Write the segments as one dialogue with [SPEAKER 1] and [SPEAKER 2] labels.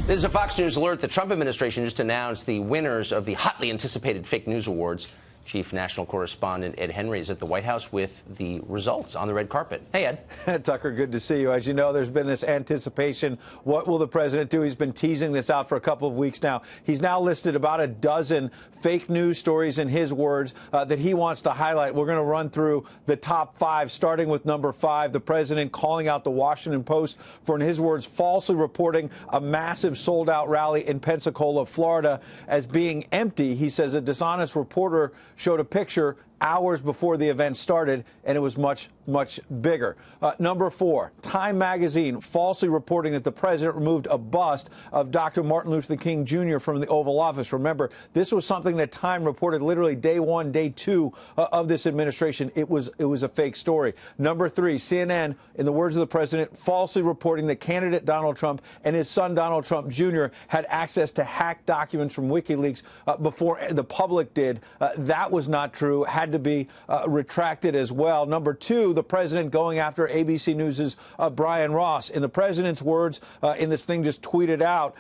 [SPEAKER 1] This is a Fox News alert. The Trump administration just announced the winners of the hotly anticipated fake news awards. Chief national correspondent Ed Henry is at the White House with the results on the red carpet. Hey, Ed.
[SPEAKER 2] Tucker, good to see you. As you know, there's been this anticipation. What will the president do? He's been teasing this out for a couple of weeks now. He's now listed about a dozen fake news stories, in his words, that he wants to highlight. We're going to run through the top five, starting with number 5, the president calling out the Washington Post for, in his words, falsely reporting a massive sold-out rally in Pensacola, Florida, as being empty. He says a dishonest reporter showed a picture hours before the event started, and it was much, much bigger. Number 4, Time magazine falsely reporting that the president removed a bust of Dr. Martin Luther King Jr. from the Oval Office. Remember, this was something that Time reported literally day 1, day 2 of this administration. It was a fake story. Number 3, CNN, in the words of the president, falsely reporting that candidate Donald Trump and his son Donald Trump Jr. had access to hacked documents from WikiLeaks before the public did. That was not true. Had to be retracted as well. Number 2, the president going after ABC News' Brian Ross. In the president's words, in this thing just tweeted out,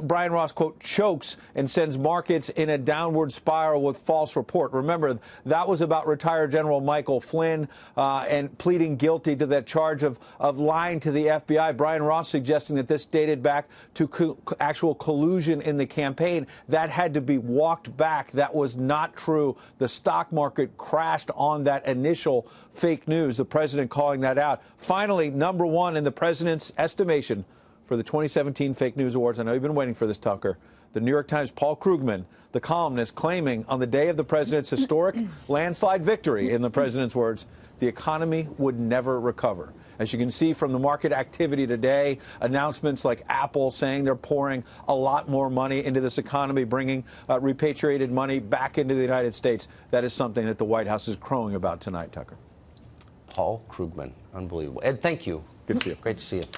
[SPEAKER 2] Brian Ross, quote, chokes and sends markets in a downward spiral with false report. Remember, that was about retired General Michael Flynn and pleading guilty to that charge of lying to the FBI. Brian Ross suggesting that this dated back to actual collusion in the campaign. That had to be walked back. That was not true. The stock market crashed on that initial fake news. The president calling that out. Finally, number 1 in the president's estimation for the 2017 Fake News Awards. I know you've been waiting for this, Tucker. The New York Times' Paul Krugman, the columnist, claiming on the day of the president's historic landslide victory, in the president's words, the economy would never recover. As you can see from the market activity today, announcements like Apple saying they're pouring a lot more money into this economy, bringing repatriated money back into the United States. That is something that the White House is crowing about tonight, Tucker.
[SPEAKER 1] Paul Krugman. Unbelievable. Ed, thank you.
[SPEAKER 2] Good to see you.
[SPEAKER 1] Great to see you.